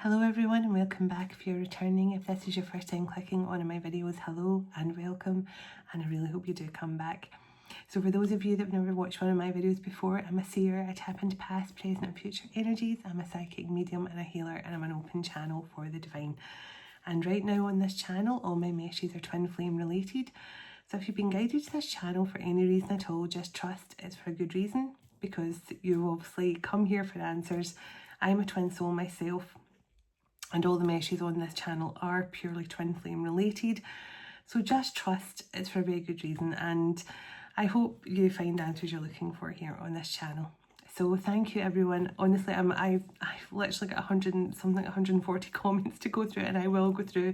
Hello everyone and welcome back if you're returning. If this is your first time clicking on my videos, hello and welcome, and I really hope you do come back. So for those of you that have never watched one of my videos before, I'm a seer. I tap into past, present and future energies. I'm a psychic medium and a healer, and I'm an open channel for the divine. And right now on this channel, all my messages are twin flame related. So if you've been guided to this channel for any reason at all, just trust it's for a good reason, because you've obviously come here for answers. I'm a twin soul myself, and all the messages on this channel are purely twin flame related. So just trust it's for a very good reason, and I hope you find answers you're looking for here on this channel. So thank you everyone. Honestly, I've literally got 140 comments to go through, and I will go through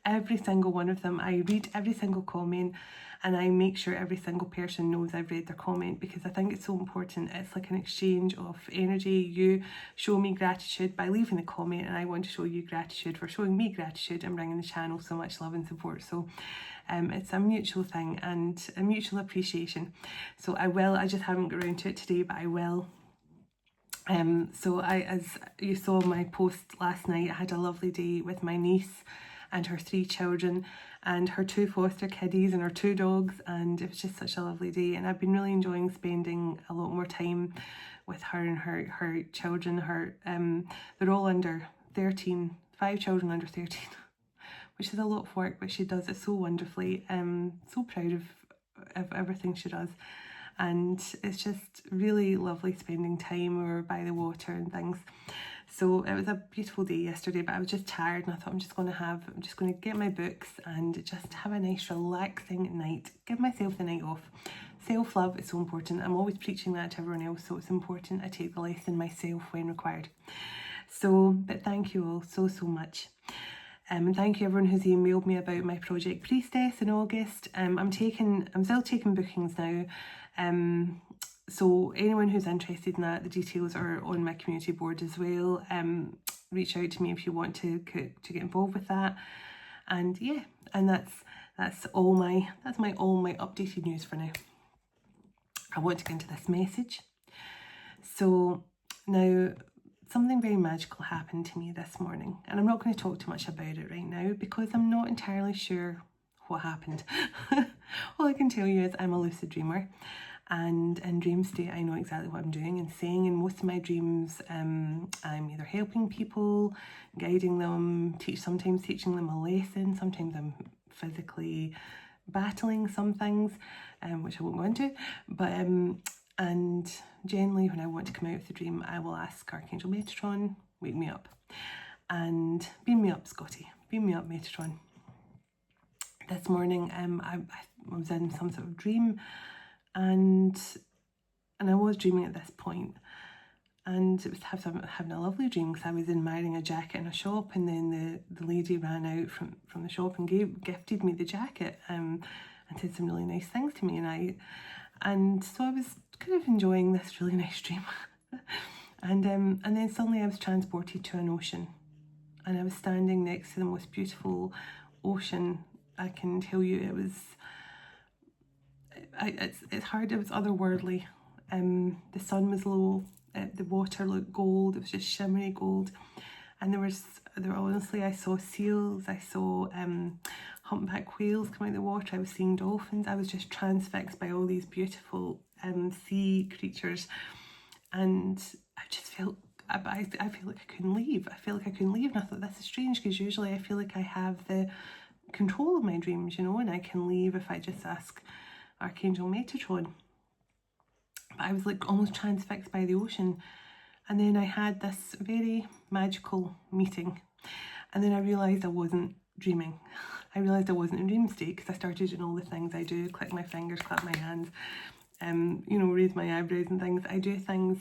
every single one of them. I read every single comment and I make sure every single person knows I've read their comment, because I think it's so important. It's like an exchange of energy. You show me gratitude by leaving a comment, and I want to show you gratitude for showing me gratitude and bringing the channel so much love and support. So it's a mutual thing and a mutual appreciation. So I just haven't got around to it today, but I will. So as you saw my post last night, I had a lovely day with my niece and her 3 children and her 2 foster kiddies and her 2 dogs, and it was just such a lovely day. And I've been really enjoying spending a lot more time with her and her children. They're all under 13, 5 children under 13, which is a lot of work, but she does it so wonderfully. So proud of everything she does. And it's just really lovely spending time. We were by the water and things. So it was a beautiful day yesterday, but I was just tired, and I thought I'm just going to get my books and just have a nice relaxing night. Give myself the night off. Self-love is so important. I'm always preaching that to everyone else, so it's important I take the lesson myself when required. So, but thank you all so much. And thank you everyone who's emailed me about my project Priestess in August. I'm still taking bookings now. So anyone who's interested in that, the details are on my community board as well. Reach out to me if you want to get involved with that. And yeah, and that's all my updated news for now. I want to get into this message. So now, something very magical happened to me this morning, and I'm not going to talk too much about it right now because I'm not entirely sure what happened. All I can tell you is I'm a lucid dreamer, and in dream state I know exactly what I'm doing and saying. In most of my dreams, I'm either helping people, guiding them, sometimes teaching them a lesson, sometimes I'm physically battling some things, which I won't go into, but and generally when I want to come out of the dream, I will ask Archangel Metatron, wake me up, and beam me up, Scotty, beam me up, Metatron. This morning I was in some sort of dream, and I was dreaming at this point, and it was having a lovely dream because I was admiring a jacket in a shop, and then the lady ran out from the shop and gifted me the jacket, and said some really nice things to me, and so I was kind of enjoying this really nice dream. and then suddenly I was transported to an ocean, and I was standing next to the most beautiful ocean. I can tell you it was, it's hard, it was otherworldly. The sun was low, the water looked gold, it was just shimmery gold, and there honestly, I saw seals, I saw humpback whales come out of the water, I was seeing dolphins. I was just transfixed by all these beautiful sea creatures, and I just felt, I feel like I couldn't leave. And I thought, this is strange, because usually I feel like I have the control of my dreams, and I can leave if I just ask Archangel Metatron. But I was like almost transfixed by the ocean, and then I had this very magical meeting, and then I realised I wasn't dreaming. I realised I wasn't in dream state, because I started doing all the things I do, click my fingers, clap my hands, raise my eyebrows and things. I do things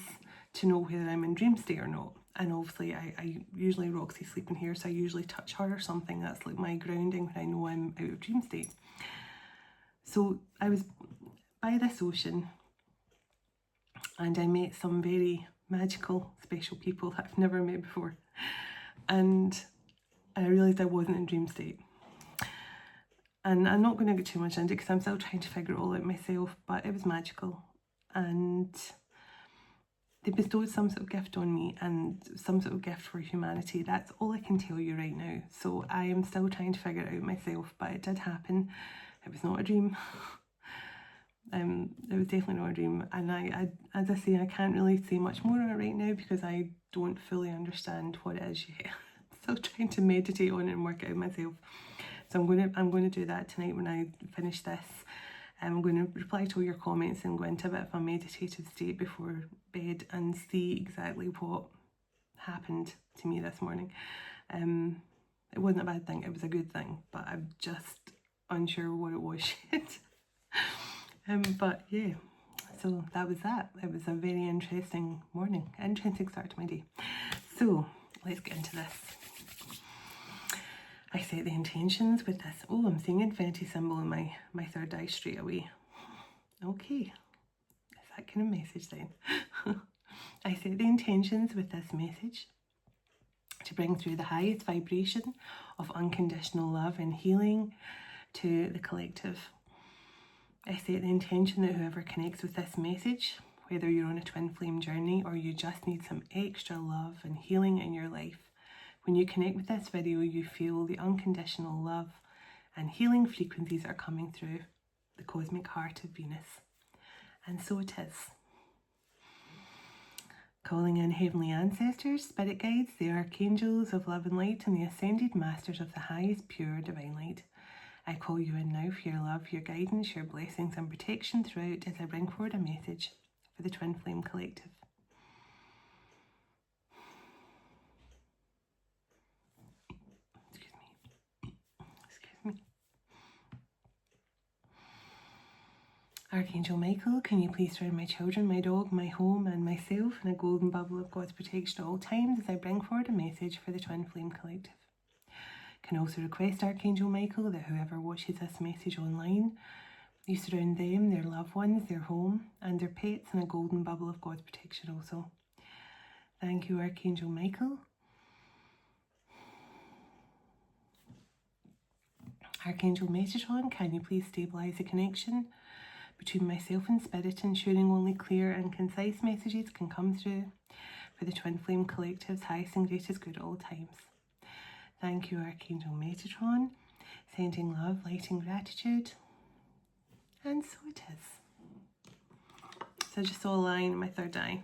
to know whether I'm in dream state or not. And obviously I usually, Roxy's sleeping here, so I usually touch her or something. That's like my grounding when I know I'm out of dream state. So I was by this ocean, and I met some very magical, special people that I've never met before. And I realised I wasn't in dream state. And I'm not going to get too much into it because I'm still trying to figure it all out myself, but it was magical. And they bestowed some sort of gift on me and some sort of gift for humanity. That's all I can tell you right now. So I am still trying to figure it out myself, but it did happen. It was not a dream. It was definitely not a dream. And I, as I say, I can't really say much more on it right now because I don't fully understand what it is yet. Still trying to meditate on it and work it out myself. So I'm going to do that tonight when I finish this. I'm going to reply to all your comments and go into a bit of a meditative state before bed and see exactly what happened to me this morning. It wasn't a bad thing, it was a good thing, but I'm just unsure what it was yet. But yeah, so that was that. It was a very interesting morning, interesting start to my day. So let's get into this. I set the intentions with this. Oh, I'm seeing infinity symbol in my third eye straight away. Okay, is that kind of message then? I set the intentions with this message to bring through the highest vibration of unconditional love and healing to the collective. I set the intention that whoever connects with this message, whether you're on a twin flame journey or you just need some extra love and healing in your life, when you connect with this video, you feel the unconditional love and healing frequencies are coming through the cosmic heart of Venus. And so it is. Calling in heavenly ancestors, spirit guides, the archangels of love and light, and the ascended masters of the highest pure divine light. I call you in now for your love, your guidance, your blessings and protection throughout as I bring forward a message for the Twin Flame Collective. Excuse me. Archangel Michael, can you please surround my children, my dog, my home and myself in a golden bubble of God's protection at all times as I bring forward a message for the Twin Flame Collective. Can also request Archangel Michael that whoever watches this message online, you surround them, their loved ones, their home and their pets in a golden bubble of God's protection also. Thank you, Archangel Michael. Archangel Metatron, can you please stabilise the connection between myself and Spirit, ensuring only clear and concise messages can come through for the Twin Flame Collective's highest and greatest good at all times. Thank you, Archangel Metatron, sending love, light and gratitude. And so it is. So I just saw a line in my third eye.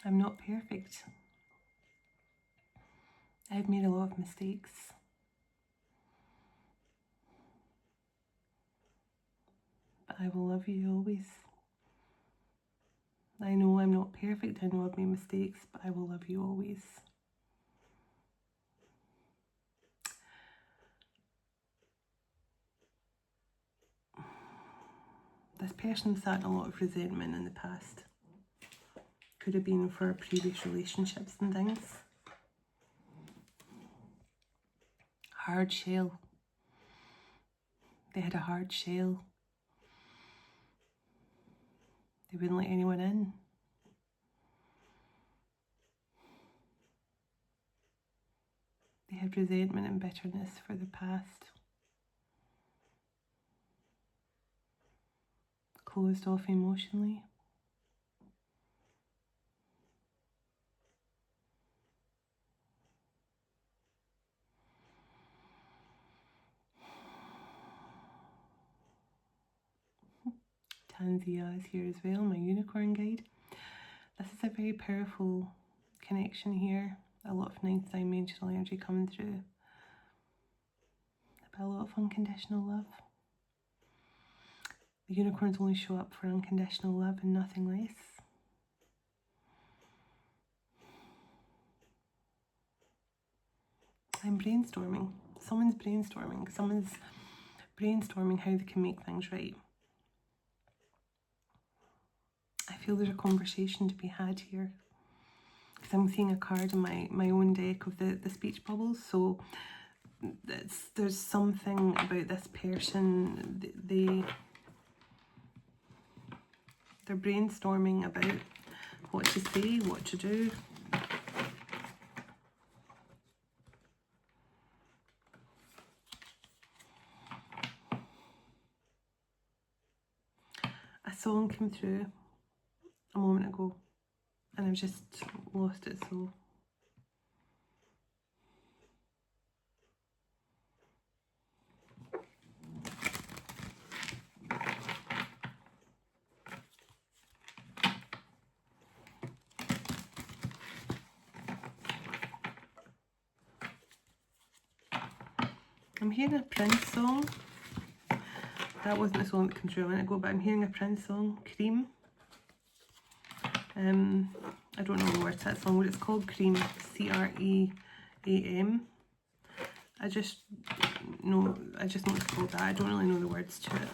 I'm not perfect. I've made a lot of mistakes. But I will love you always. I know I'm not perfect, I know I've made mistakes, but I will love you always. This person sat in a lot of resentment in the past. Could have been for previous relationships and things. Hard shell. They had a hard shell. They wouldn't let anyone in. They had resentment and bitterness for the past. Closed off emotionally. Tanzia is here as well, my unicorn guide. This is a very powerful connection here. A lot of ninth dimensional energy coming through. A lot of unconditional love. The unicorns only show up for unconditional love and nothing less. I'm brainstorming. Someone's brainstorming. Someone's brainstorming how they can make things right. feel there's a conversation to be had here. Because I'm seeing a card in my own deck of the speech bubbles. So there's something about this person. They're brainstorming about what to say, what to do. A song came through a moment ago and I've just lost it, so I'm hearing a Prince song. That wasn't the song that came through a minute ago, but I'm hearing a Prince song, Cream. I don't know the words to that song, but it's called Cream, C-R-E-A-M. I just know it's called that. I don't really know the words to it.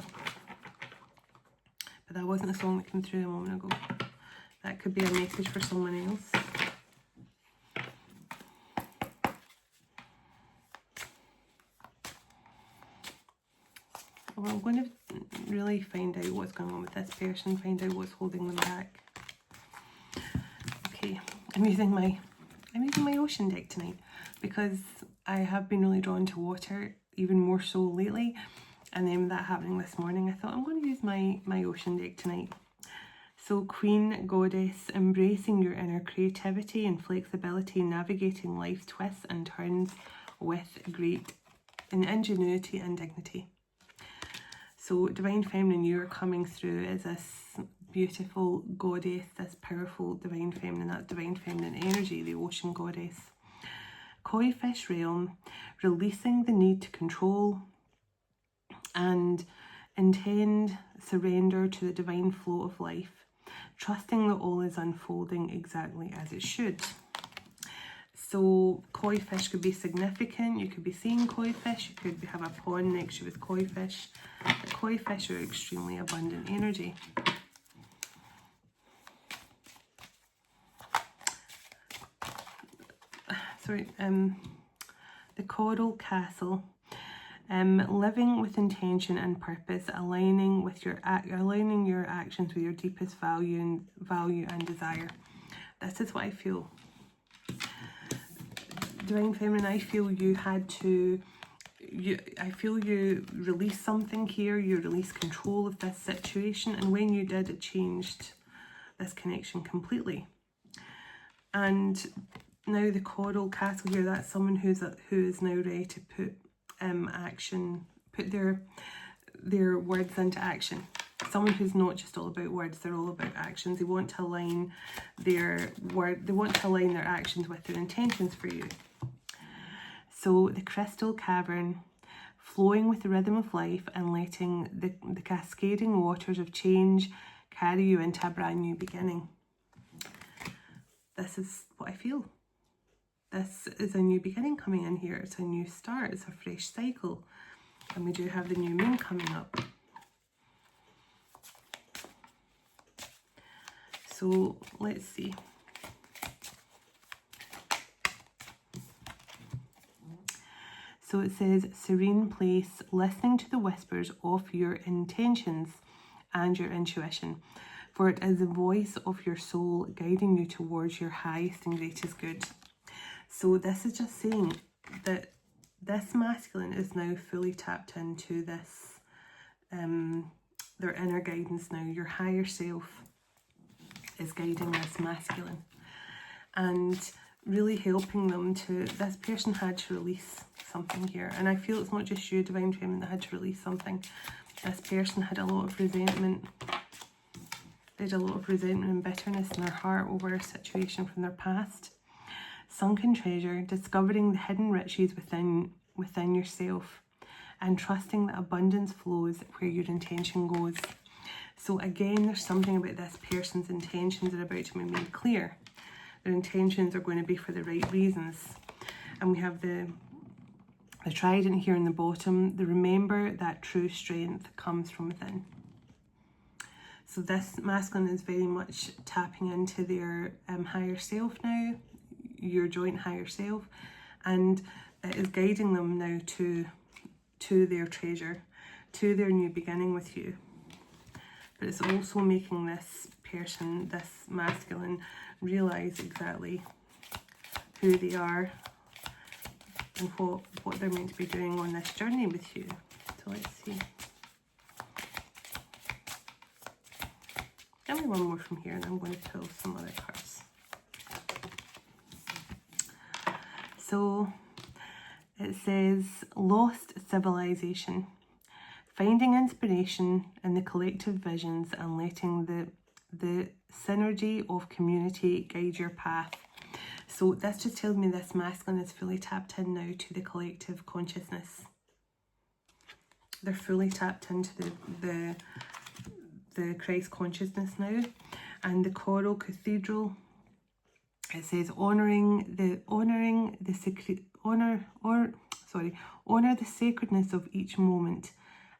But that wasn't the song that came through a moment ago. That could be a message for someone else. Well, I'm going to really find out what's going on with this person, find out what's holding them back. Okay, I'm using my ocean deck tonight because I have been really drawn to water, even more so lately, and then that happening this morning, I thought I'm going to use my ocean deck tonight. So Queen, Goddess, embracing your inner creativity and flexibility, navigating life's twists and turns with great ingenuity and dignity. So Divine Feminine, you're coming through as this beautiful goddess, this powerful Divine Feminine, that Divine Feminine energy, the ocean goddess. Koi fish realm, releasing the need to control and intend surrender to the divine flow of life, trusting that all is unfolding exactly as it should. So koi fish could be significant. You could be seeing koi fish. You could have a pond next to you with koi fish. But koi fish are extremely abundant energy. Sorry, the coral castle. Living with intention and purpose, aligning your actions with your deepest value and desire. This is what I feel. Divine Feminine, I feel you had to, I feel you released something here, you released control of this situation, and when you did, it changed this connection completely. And now the coral castle here, that's someone who is now ready to put their words into action. Someone who's not just all about words, they're all about actions. They want to align their actions with their intentions for you. So the crystal cavern, flowing with the rhythm of life and letting the cascading waters of change carry you into a brand new beginning. This is what I feel. This is a new beginning coming in here. It's a new start. It's a fresh cycle. And we do have the new moon coming up. So let's see. So it says, serene place, listening to the whispers of your intentions and your intuition, for it is the voice of your soul guiding you towards your highest and greatest good. So this is just saying that this masculine is now fully tapped into this, their inner guidance now. Your higher self is guiding this masculine and really helping them to, this person had to release something here. And I feel it's not just you, Divine Feminine, that had to release something. This person had a lot of resentment. They had a lot of resentment and bitterness in their heart over a situation from their past. Sunken treasure, discovering the hidden riches within yourself and trusting that abundance flows where your intention goes. So again, there's something about this person's intentions that are about to be made clear. Their intentions are going to be for the right reasons. And we have the trident here in the bottom. The remember that true strength comes from within. So this masculine is very much tapping into their higher self now, your joint higher self, and it is guiding them now to their treasure, to their new beginning with you. But it's also making this person, this masculine, realize exactly who they are and what they're meant to be doing on this journey with you. So let's see. Give me one more from here and I'm going to pull some other cards. So it says, lost civilization. Finding inspiration in the collective visions and letting the synergy of community guide your path. So this just tells me this masculine is fully tapped in now to the collective consciousness. They're fully tapped into the Christ consciousness now. And the Coral Cathedral, it says honor the sacredness of each moment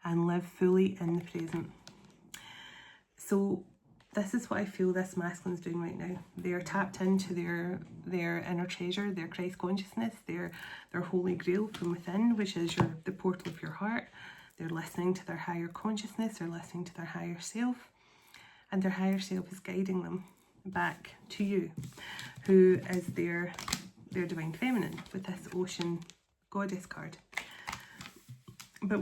and live fully in the present. So this is what I feel this masculine is doing right now. They are tapped into their inner treasure, their Christ consciousness, their holy grail from within, which is the portal of your heart. They're listening to their higher consciousness, they're listening to their higher self, and their higher self is guiding them back to you, who is their divine feminine with this ocean goddess card. But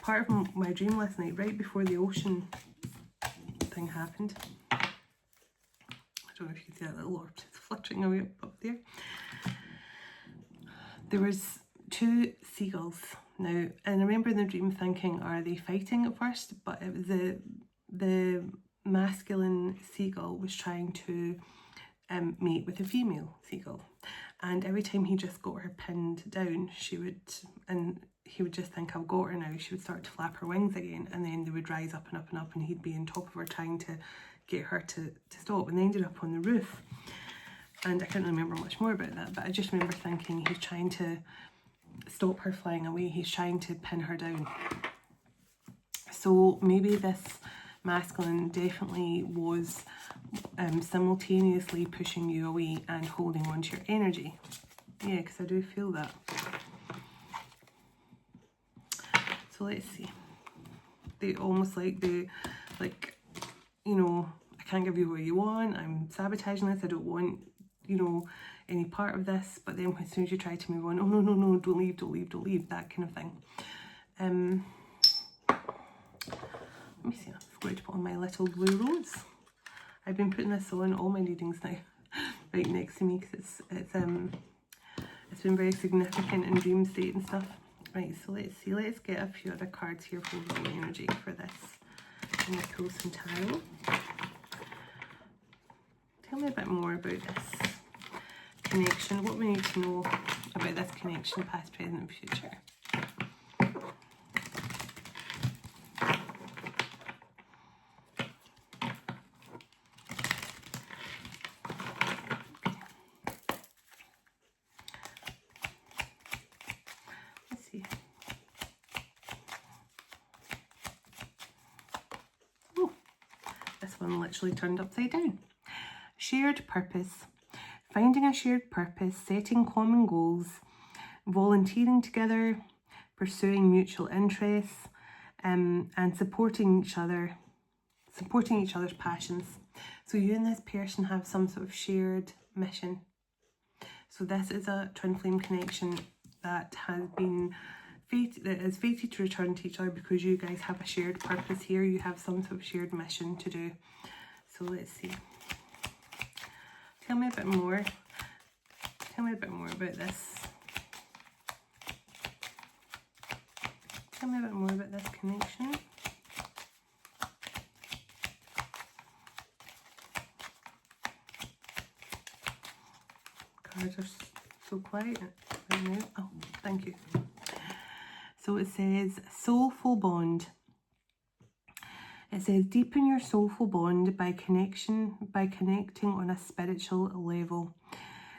part of my dream last night, right before the ocean thing happened, I don't know if you can see that little orb just fluttering away up there. There was 2 seagulls. Now, and I remember in the dream thinking, are they fighting at first? But it was the masculine seagull was trying to mate with a female seagull. And every time he just got her pinned down, he would just think, I've got her now. She would start to flap her wings again, and then they would rise up and up and up, and he'd be on top of her trying to get her to stop. And they ended up on the roof. And I can't remember much more about that, but I just remember thinking he's trying to stop her flying away. He's trying to pin her down. So maybe this masculine definitely was simultaneously pushing you away and holding on to your energy. Yeah, because I do feel that. So let's see. They almost like, you know, I can't give you what you want. I'm sabotaging this. I don't want, you know, any part of this. But then as soon as you try to move on, oh no, don't leave, that kind of thing. Let me see, I'm going to put on my little blue rose. I've been putting this on all my readings now, right next to me, because it's been very significant in dream state and stuff. Right, so let's see, let's get a few other cards here for the energy for this. I'm going to pull some tarot. Tell me a bit more about this connection, what we need to know about this connection, past, present and future. One literally turned upside down. Shared purpose. Finding a shared purpose, setting common goals, volunteering together, pursuing mutual interests, and supporting each other's passions. So you and this person have some sort of shared mission. So this is a twin flame connection that is fated to return to each other because you guys have a shared purpose here. You have some sort of shared mission to do. So let's see. Tell me a bit more. Tell me a bit more about this. Tell me a bit more about this connection. Cards are so quiet right now. Oh, thank you. So it says soulful bond. It says deepen your soulful bond by connecting on a spiritual level.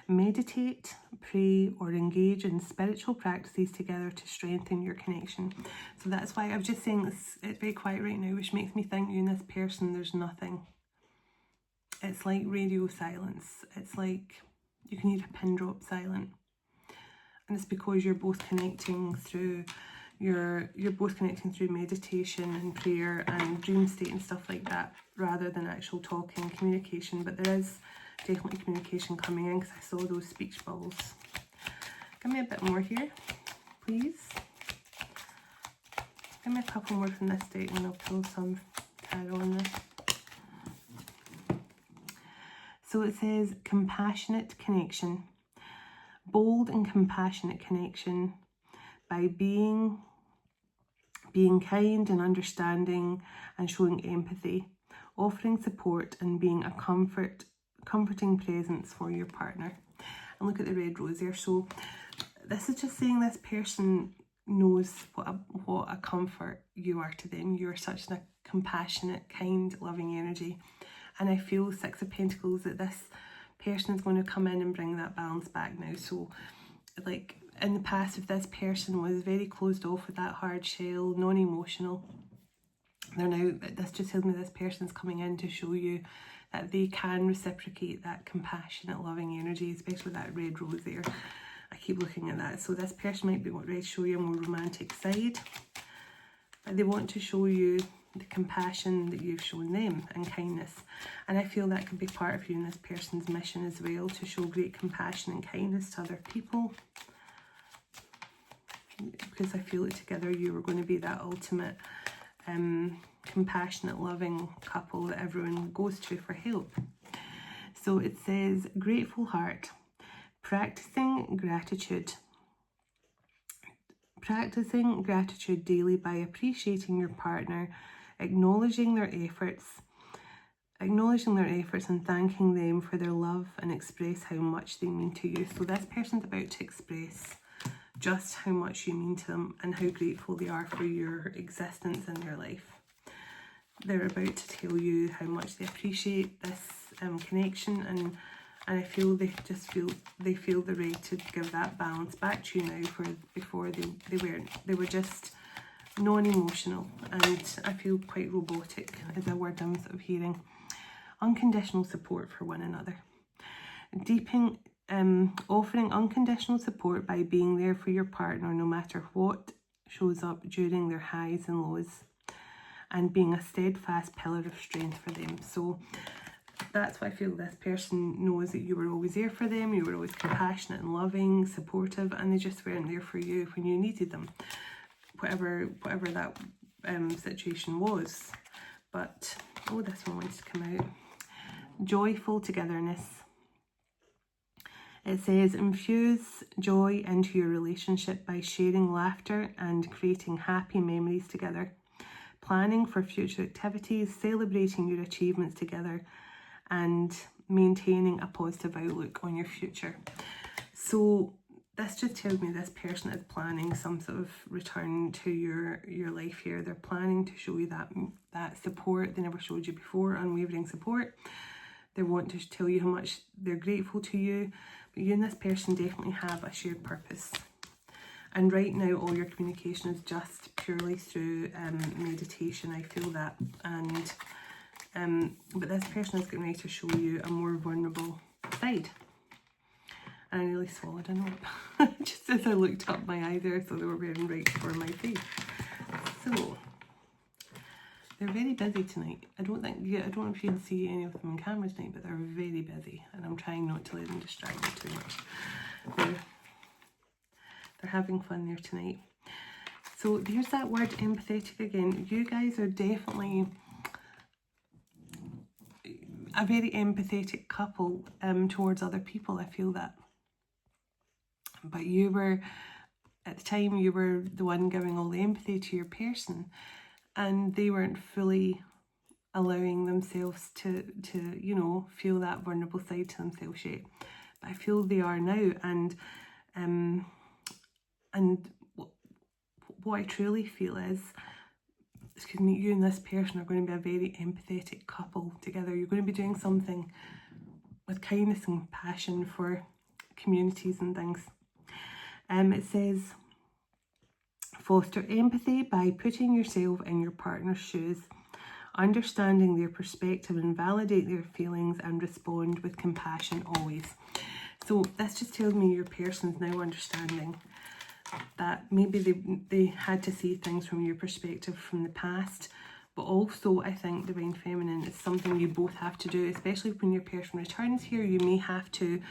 Meditate, pray, or engage in spiritual practices together to strengthen your connection. So that's why I'm just saying it's very quiet right now, which makes me think you and this person, there's nothing. It's like radio silence. It's like you can hear a pin drop silent. And it's because you're both connecting through you're both connecting through meditation and prayer and dream state and stuff like that, rather than actual talking, communication. But there is definitely communication coming in, because I saw those speech bubbles. Give me a bit more here, please. Give me a couple more from this deck and I'll pull some tarot on this. So it says compassionate connection. Bold and compassionate connection by being kind and understanding and showing empathy, offering support and being a comforting presence for your partner. And look at the red rose there. So this is just saying this person knows what a comfort you are to them. You're such a compassionate, kind, loving energy. And I feel Six of Pentacles, that this person is going to come in and bring that balance back now. So like in the past, if this person was very closed off with that hard shell, non-emotional, this just tells me this person's coming in to show you that they can reciprocate that compassionate, loving energy, especially that red rose there. I keep looking at that. So this person might be ready to show you a more romantic side, but they want to show you the compassion that you've shown them and kindness. And I feel that could be part of you and this person's mission as well, to show great compassion and kindness to other people. Because I feel that together you were going to be that ultimate compassionate, loving couple that everyone goes to for help. So it says, grateful heart. Practicing gratitude daily by appreciating your partner, acknowledging their efforts and thanking them for their love, and express how much they mean to you. So this person's about to express just how much you mean to them and how grateful they are for your existence in their life. They're about to tell you how much they appreciate this connection, and I feel they feel the right to give that balance back to you now. Before they were just non-emotional, and I feel quite robotic is a word I'm sort of hearing. Unconditional support for one another. Offering unconditional support by being there for your partner no matter what shows up during their highs and lows, and being a steadfast pillar of strength for them. So that's why I feel this person knows that you were always there for them, you were always compassionate and loving, supportive, and they just weren't there for you when you needed them, whatever that situation was. But oh, this one wants to come out. Joyful togetherness. It says, infuse joy into your relationship by sharing laughter and creating happy memories together, planning for future activities, celebrating your achievements together, and maintaining a positive outlook on your future. So this just tells me this person is planning some sort of return to your life here. They're planning to show you that support they never showed you before, unwavering support. They want to tell you how much they're grateful to you. But you and this person definitely have a shared purpose. And right now, all your communication is just purely through meditation. I feel that. And but this person is getting ready to show you a more vulnerable side. And I nearly swallowed a note. Just as I looked up my eye there, so they were wearing right for my face. So they're very busy tonight. I don't know if you can see any of them on camera tonight, but they're very busy, and I'm trying not to let them distract me too much. They're having fun there tonight. So there's that word empathetic again. You guys are definitely a very empathetic couple towards other people. I feel that. But you were, at the time, you were the one giving all the empathy to your person, and they weren't fully allowing themselves to you know, feel that vulnerable side to themselves yet. But I feel they are now, and what I truly feel is, excuse me, you and this person are going to be a very empathetic couple together. You're going to be doing something with kindness and compassion for communities and things. It says, foster empathy by putting yourself in your partner's shoes, understanding their perspective and validate their feelings, and respond with compassion always. So this just tells me your person's now understanding that maybe they had to see things from your perspective from the past, but also I think Divine Feminine is something you both have to do, especially when your person returns here. You may have to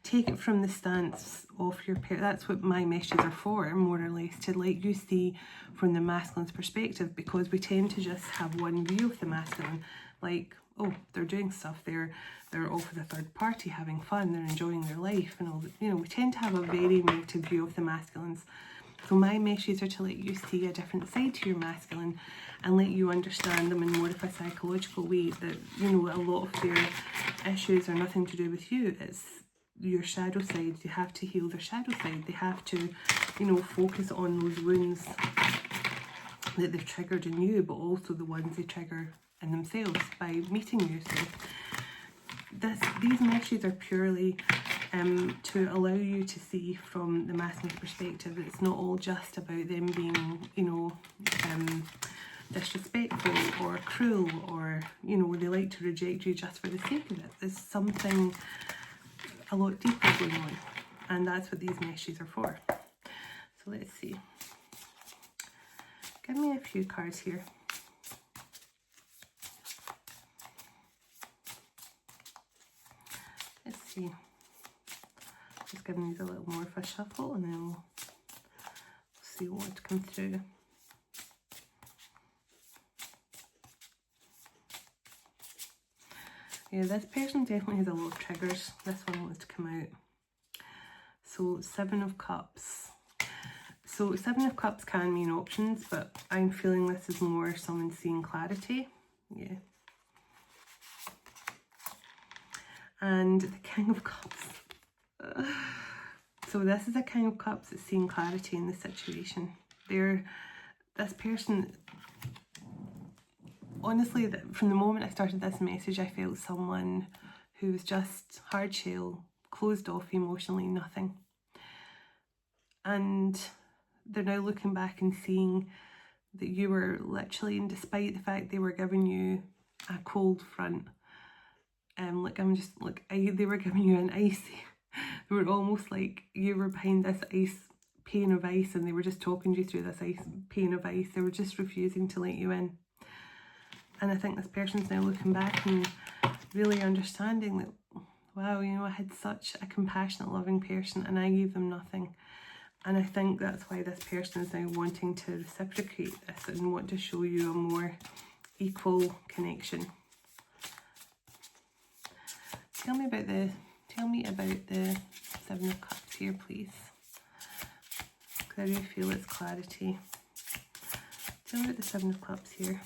take it from the stance of your pair. That's what my messages are for, more or less, to let you see from the masculine's perspective, because we tend to just have one view of the masculine, like, oh, they're doing stuff, they're off with a third party having fun, they're enjoying their life, and all that. You know, we tend to have a very negative view of the masculines. So my messages are to let you see a different side to your masculine and let you understand them in more of a psychological way, that, you know, a lot of their issues are nothing to do with you. It's your shadow side. They have to heal their shadow side. They have to, you know, focus on those wounds that they've triggered in you, but also the ones they trigger in themselves by meeting you. So these messages are purely to allow you to see from the masculine perspective. It's not all just about them being, you know, disrespectful or cruel, or, you know, they like to reject you just for the sake of it. There's something a lot deeper going on, and that's what these messages are for. So let's see. Give me a few cards here. Let's see. Just giving these a little more of a shuffle, and then we'll see what comes through. Yeah, this person definitely has a lot of triggers. This one wants to come out. So, 7 of Cups. So, 7 of Cups can mean options, but I'm feeling this is more someone seeing clarity. Yeah. And the King of Cups. So this is a King of Cups that's seeing clarity in the situation. This person, honestly, from the moment I started this message, I felt someone who was just hard shell, closed off emotionally, nothing. And they're now looking back and seeing that you were literally, and despite the fact they were giving you a cold front, they were giving you an icy. They were almost like you were behind this pane of ice, and they were just talking you through this pane of ice. They were just refusing to let you in. And I think this person's now looking back and really understanding that, wow, you know, I had such a compassionate, loving person and I gave them nothing. And I think that's why this person is now wanting to reciprocate this and want to show you a more equal connection. Tell me about the 7 of Cups here, please. Because I do feel it's clarity. Tell me about the 7 of Cups here.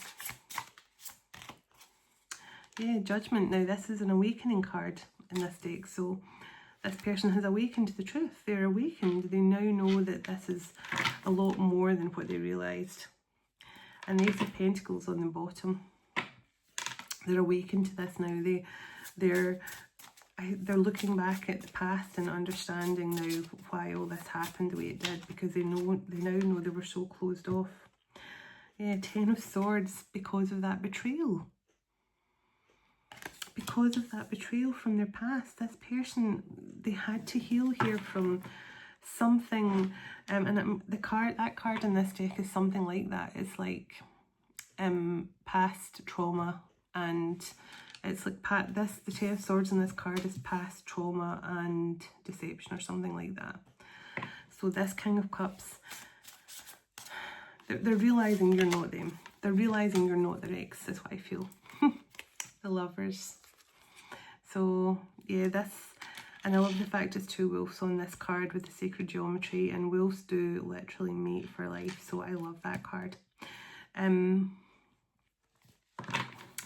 Yeah, Judgment. Now this is an awakening card in this deck. So this person has awakened to the truth. They're awakened. They now know that this is a lot more than what they realised. And the Ace of Pentacles on the bottom. They're awakened to this now. They're looking back at the past and understanding now why all this happened the way it did, because they now know they were so closed off. Yeah, 10 of Swords, because of that betrayal. Because of that betrayal from their past, this person, they had to heal here from something, and that card in this deck is something like that. It's like past trauma, and it's like the 10 of Swords in this card is past trauma and deception or something like that. So this King of Cups, they're realising you're not them. They're realising you're not their ex, is what I feel. The Lovers. So yeah, and I love the fact it's 2 wolves on this card with the sacred geometry, and wolves do literally mate for life, so I love that card.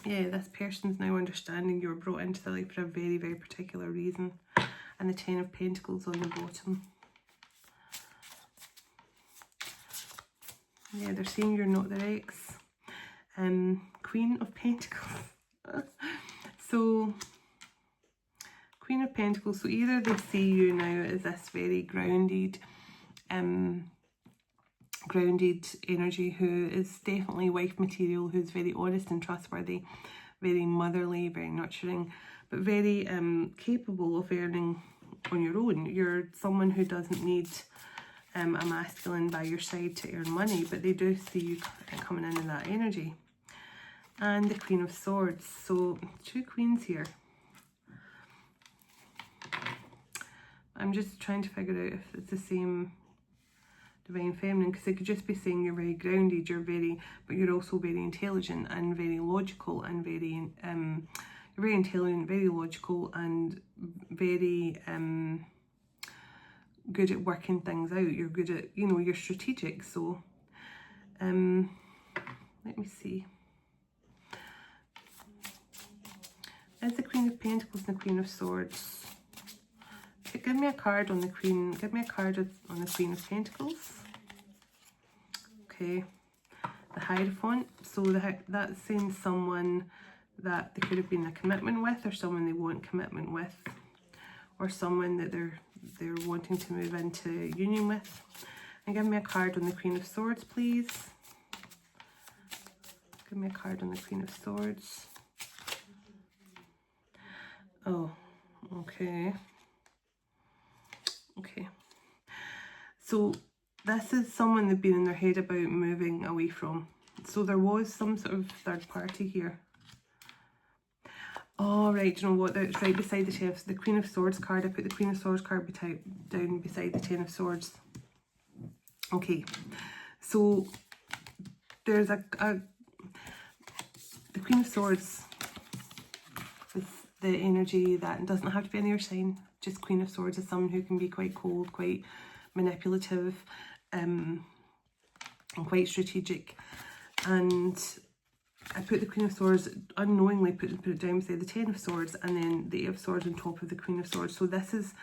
Yeah, this person's now understanding you were brought into their life for a very, very particular reason. And the 10 of Pentacles on the bottom. Yeah, they're saying you're not their ex. Queen of Pentacles. So, Queen of Pentacles. So either they see you now as this very grounded energy who is definitely wife material, who's very honest and trustworthy, very motherly, very nurturing, but very capable of earning on your own. You're someone who doesn't need a masculine by your side to earn money, but they do see you coming in that energy. And the Queen of Swords. So 2 queens here. I'm just trying to figure out if it's the same Divine Feminine, because it could just be saying you're very grounded, but you're also very intelligent and very logical and very you're very intelligent, very logical, and very good at working things out. You're good at, you know, you're strategic. So let me see. Is the Queen of Pentacles and the Queen of Swords? Give me a card on the Queen. Give me a card on the Queen of Pentacles. Okay. The Hierophant. So that's saying someone that they could have been a commitment with, or someone they want commitment with, or someone that they're wanting to move into union with. And give me a card on the Queen of Swords, please. Give me a card on the Queen of Swords. Oh, okay. Okay. So this is someone they've been in their head about moving away from. So there was some sort of third party here. Oh, right, do you know what? It's right beside the Queen of Swords card. I put the Queen of Swords card down beside the Ten of Swords. Okay, so there's the Queen of Swords is the energy that doesn't have to be in your sign. Just Queen of Swords is someone who can be quite cold, quite manipulative, and quite strategic. And I put the Queen of Swords, unknowingly put it down beside the Ten of Swords, and then the Eight of Swords on top of the Queen of Swords. So this is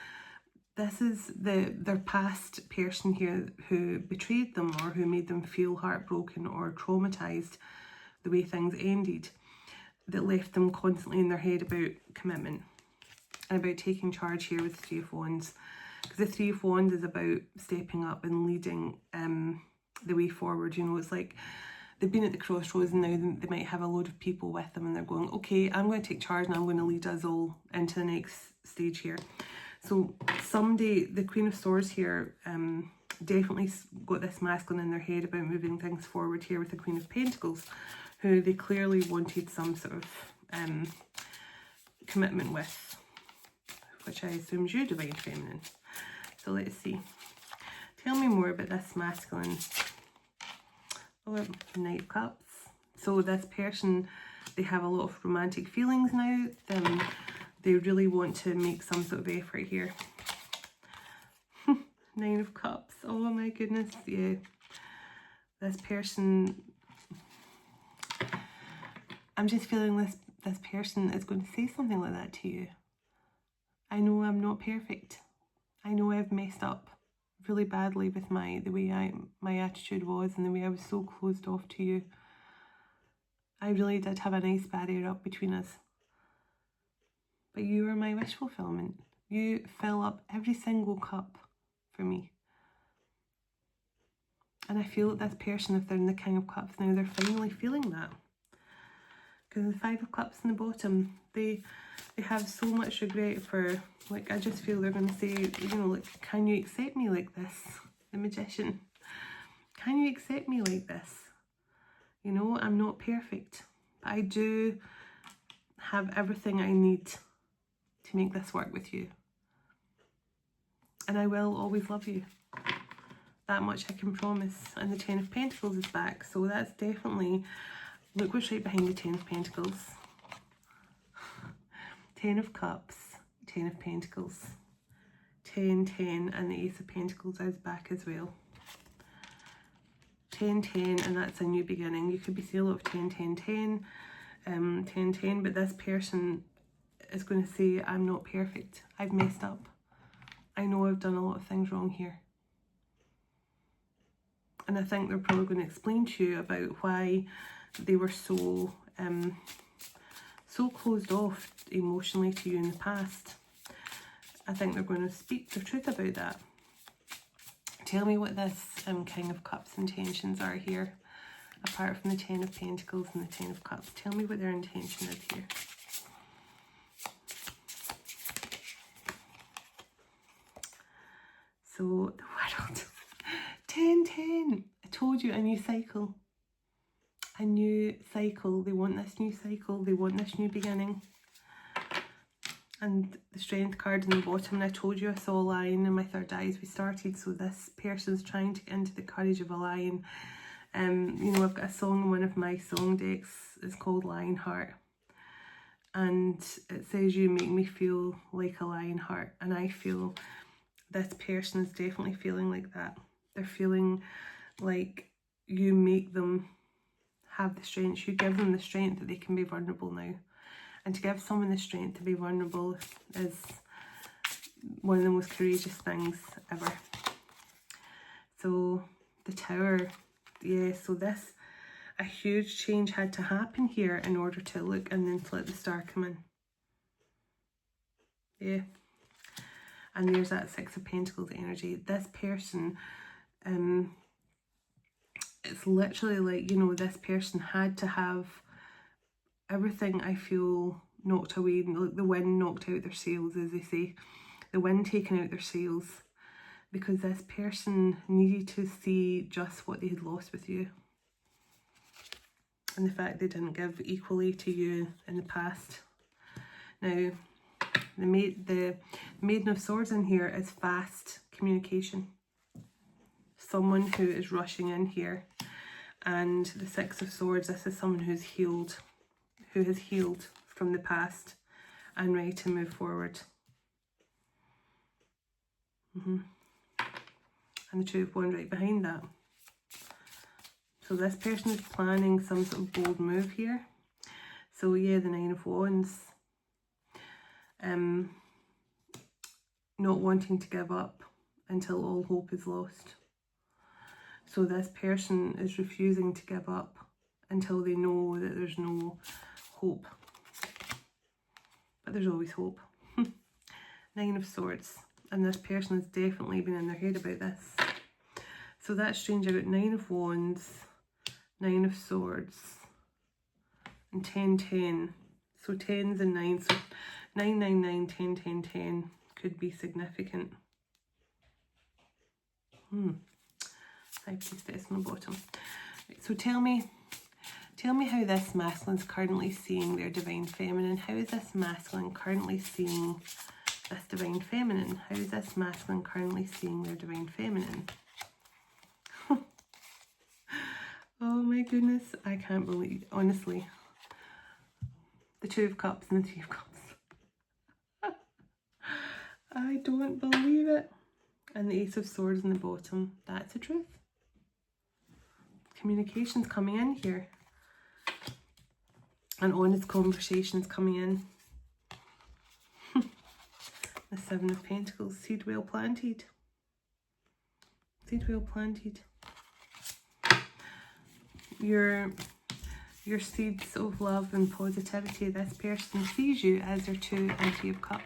their past person here who betrayed them, or who made them feel heartbroken or traumatized the way things ended, that left them constantly in their head about commitment and about taking charge here with the Three of Wands. Because the Three of Wands is about stepping up and leading the way forward. You know, it's like they've been at the crossroads, and now they might have a load of people with them, and they're going, okay, I'm going to take charge and I'm going to lead us all into the next stage here. So someday the Queen of Swords here definitely got this masculine in their head about moving things forward here with the Queen of Pentacles, who they clearly wanted some sort of commitment with, which I assume is you, Divine Feminine. So let's see. Tell me more about this masculine. Oh, Knight of Cups. So this person, they have a lot of romantic feelings now. They really want to make some sort of effort here. Nine of Cups. Oh my goodness, yeah. This person, I'm just feeling this person is going to say something like that to you. I know I'm not perfect. I know I've messed up really badly with my attitude was, and the way I was so closed off to you. I really did have a nice barrier up between us. But you are my wish fulfillment. You fill up every single cup for me. And I feel that this person, if they're in the King of Cups now, they're finally feeling that. Because the Five of Cups in the bottom, they have so much regret for, like, I just feel they're going to say, you know, like, can you accept me like this? The Magician. Can you accept me like this? You know, I'm not perfect, but I do have everything I need to make this work with you. And I will always love you. That much I can promise. And the Ten of Pentacles is back, so that's definitely, look what's right behind the Ten of Pentacles. Ten of Cups, Ten of Pentacles, 10, 10, and the Ace of Pentacles is back as well. 10, 10, and that's a new beginning. You could be seeing a lot of 10, 10, 10, 10, 10, but this person is going to say, I'm not perfect. I've messed up. I know I've done a lot of things wrong here. And I think they're probably going to explain to you about why they were so closed off emotionally to you in the past. I think they're going to speak the truth about that. Tell me what this King of Cups intentions are here, apart from the 10 of Pentacles and the 10 of Cups. Tell me what their intention is here. So, the World. 10-10. I told you, a new cycle. A new cycle. They want this new cycle. They want this new beginning. And the Strength card in the bottom, and I told you I saw a lion in my third eye as we started. So this person's trying to get into the courage of a lion. You know, I've got a song in one of my song decks. It's called Lionheart. And it says, you make me feel like a lionheart. And I feel this person is definitely feeling like that. They're feeling like you make them have the strength. You give them the strength that they can be vulnerable now. And to give someone the strength to be vulnerable is one of the most courageous things ever. So the Tower, yeah, so this, a huge change had to happen here in order to look, and then to let the Star come in. Yeah. And there's that Six of Pentacles energy. This person, it's literally like, you know, this person had to have everything, I feel, knocked away, like the wind knocked out their sails, as they say. The wind taken out their sails. Because this person needed to see just what they had lost with you. And the fact they didn't give equally to you in the past. Now, the Maiden of Swords in here is fast communication. Someone who is rushing in here. And the Six of Swords, this is someone who's healed. Who has healed from the past and ready to move forward. And the Two of Wands right behind that. So this person is planning some sort of bold move here. So yeah, the Nine of Wands. Not wanting to give up until all hope is lost. So this person is refusing to give up until they know that there's no hope. But there's always hope. Nine of Swords. And this person has definitely been in their head about this. So that's strange. I got Nine of Wands, Nine of Swords, and 10-10. So 10s and 9s. So 9-9-9, 10-10-10 could be significant. High Priestess on the bottom. Right, so tell me how this masculine is currently seeing their divine feminine. How is this masculine currently seeing this divine feminine? How is this masculine currently seeing their divine feminine? Oh my goodness, I can't believe, honestly. The Two of Cups and the Three of Cups. I don't believe it. And the Ace of Swords in the bottom. That's the truth. Communication's coming in here. And honest conversations coming in. The Seven of Pentacles. Seed well planted. Seed well planted. Your seeds of love and positivity. This person sees you as their Two and Three of Cups.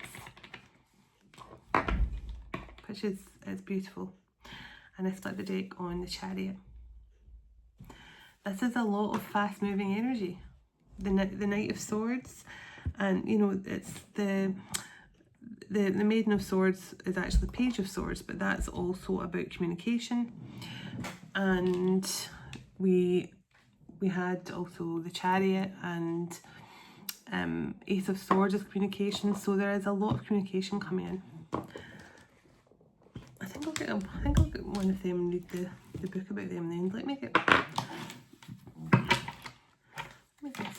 Which is beautiful. And I split the deck on the Chariot. This is a lot of fast moving energy. The Knight of Swords, and you know, it's the Maiden of Swords is actually the Page of Swords, but that's also about communication. And we had also the Chariot and Ace of Swords is communication. So there is a lot of communication coming in. I think I'll get one of them and read the book about them then. Let me get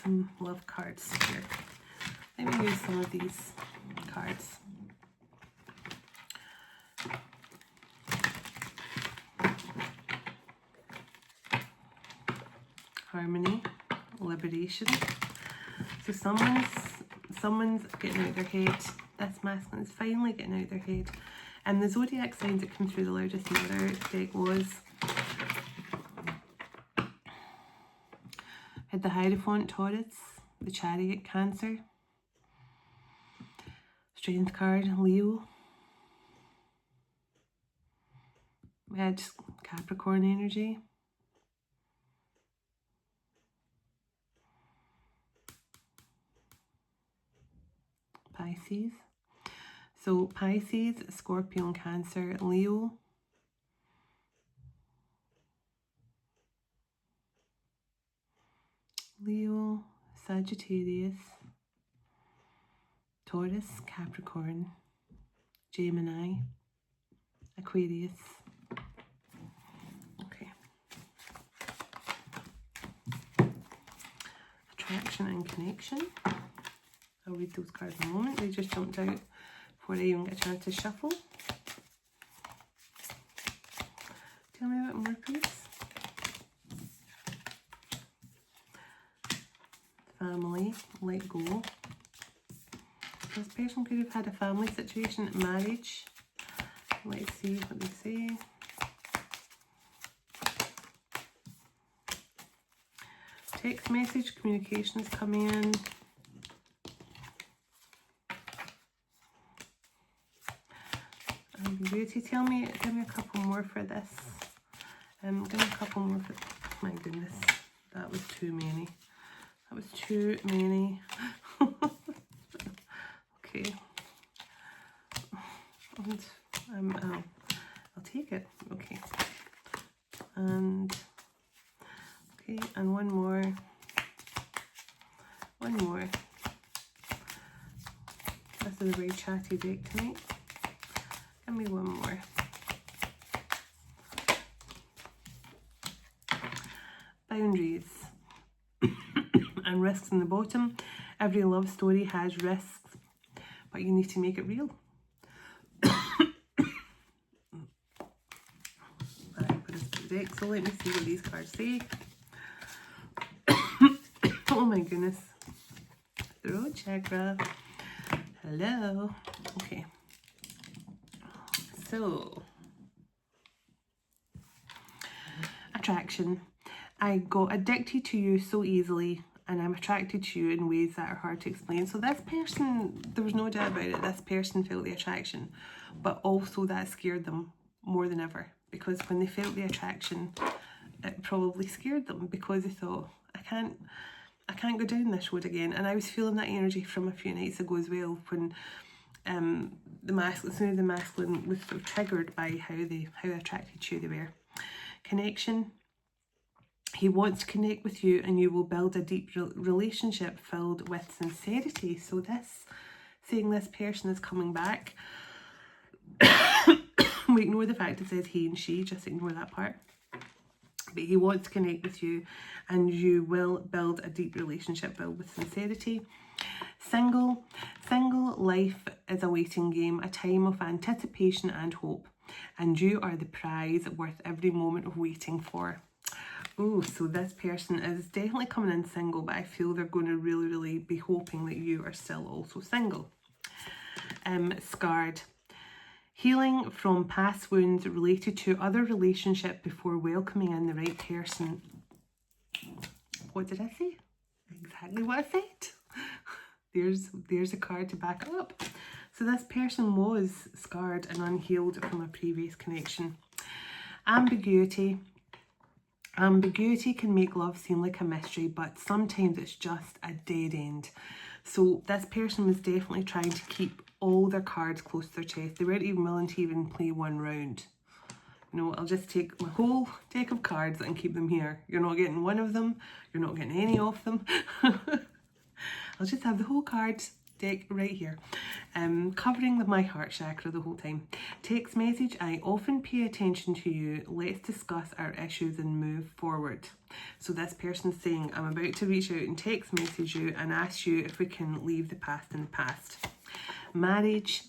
some love cards here. Let me use some of these cards. Harmony, liberation. So someone's getting out their head. This masculine is finally getting out their head. And the zodiac signs that come through the loudest in the other deck was had the Hierophant, Taurus, the Chariot, Cancer, Strength card, Leo, Just Capricorn energy. Pisces. So Pisces, Scorpio and Cancer, Leo, Sagittarius, Taurus, Capricorn, Gemini, Aquarius. Okay. Attraction and connection. I'll read those cards in a moment. They just jumped out before I even get a chance to shuffle. Tell me a bit more, please. Family, let go. This person could have had a family situation, marriage. Let's see what they say. Text message, communications coming in. Ambiguity, give me a couple more for this. Give me a couple more for, my goodness, that was too many. That was too many. Okay. And I'll take it. Okay. And okay, and one more. One more. This is a very chatty deck tonight. Give me one more. Boundaries and risks in the bottom. Every love story has risks, but you need to make it real. So let me see what these cards say. Oh my goodness. Throat chakra. Hello. Okay. So, attraction. I got addicted to you so easily, and I'm attracted to you in ways that are hard to explain. So this person, there was no doubt about it, this person felt the attraction, but also that scared them more than ever, because when they felt the attraction, it probably scared them because they thought, I can't go down this road again. And I was feeling that energy from a few nights ago as well, when the masculine was sort of triggered by how attracted to you they were. Connection. He wants to connect with you, and you will build a deep relationship filled with sincerity. So this, saying this person is coming back. We ignore the fact it says he and she, just ignore that part. But he wants to connect with you, and you will build a deep relationship filled with sincerity. Single life is a waiting game, a time of anticipation and hope, and you are the prize worth every moment of waiting for. Oh, so this person is definitely coming in single, but I feel they're going to really be hoping that you are still also single. Scarred. Healing from past wounds related to other relationship before welcoming in the right person. What did I say? Exactly what I said. There's a card to back up. So this person was scarred and unhealed from a previous connection. Ambiguity. Ambiguity can make love seem like a mystery, but sometimes it's just a dead end. So this person was definitely trying to keep all their cards close to their chest. They weren't even willing to even play one round. You know, I'll just take my whole deck of cards and keep them here. You're not getting one of them. You're not getting any of them. I'll just have the whole cards deck right here, covering my heart chakra the whole time. Text message. I often pay attention to you. Let's discuss our issues and move forward. So this person's saying, I'm about to reach out and text message you and ask you if we can leave the past in the past. Marriage.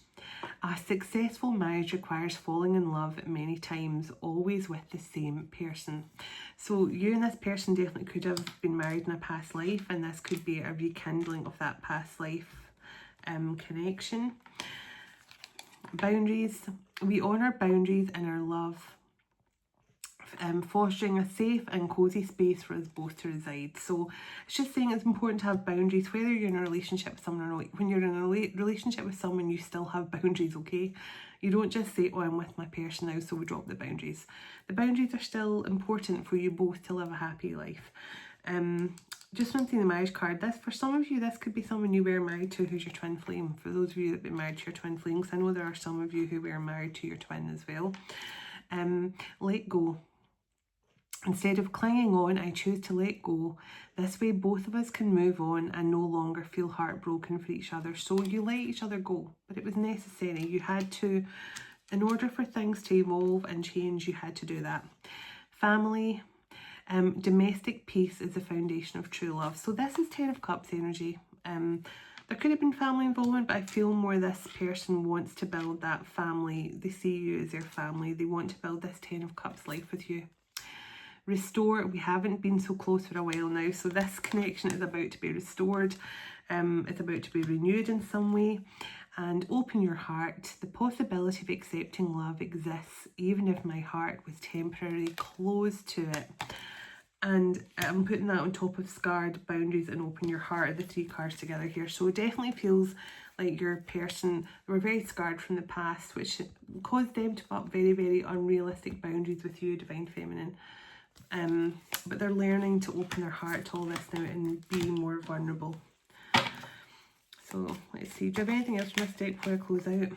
A successful marriage requires falling in love many times, always with the same person. So you and this person definitely could have been married in a past life, and this could be a rekindling of that past life connection. Boundaries. We honour boundaries in our love fostering a safe and cosy space for us both to reside. So it's just saying it's important to have boundaries, whether you're in a relationship with someone or not. When you're in a relationship with someone, you still have boundaries, okay? You don't just say, oh, I'm with my person now, so we drop the boundaries. The boundaries are still important for you both to live a happy life. Just wanting the marriage card, this, for some of you, this could be someone you were married to who's your twin flame. For those of you that have been married to your twin flame, because I know there are some of you who were married to your twin as well. Let go. Instead of clinging on, I choose to let go. This way both of us can move on and no longer feel heartbroken for each other. So you let each other go, but it was necessary. You had to, in order for things to evolve and change, you had to do that. Family, domestic peace is the foundation of true love. So this is 10 of Cups energy. There could have been family involvement, but I feel more this person wants to build that family. They see you as their family. They want to build this 10 of Cups life with you. Restore, we haven't been so close for a while now, so this connection is about to be restored. It's about to be renewed in some way. And open your heart. The possibility of accepting love exists, even if my heart was temporarily closed to it. And I'm putting that on top of scarred, boundaries, and open your heart, the 3 cards together here. So it definitely feels like your person were very scarred from the past, which caused them to put up very, very unrealistic boundaries with you, Divine Feminine. But they're learning to open their heart to all this now and be more vulnerable. So let's see, do you have anything else from this deck before I close out?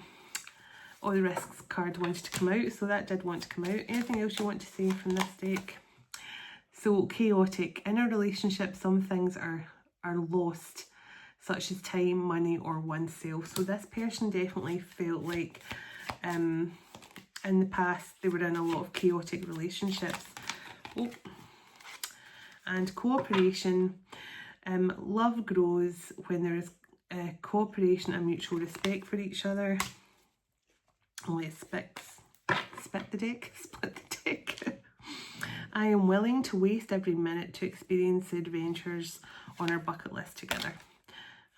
Oh, the risks card wanted to come out, so that did want to come out. Anything else you want to say from this deck? So chaotic. In a relationship, some things are lost, such as time, money, or oneself. So this person definitely felt like in the past they were in a lot of chaotic relationships. Oh. And cooperation. Love grows when there is cooperation and mutual respect for each other. Let's split the deck. I am willing to waste every minute to experience the adventures on our bucket list together.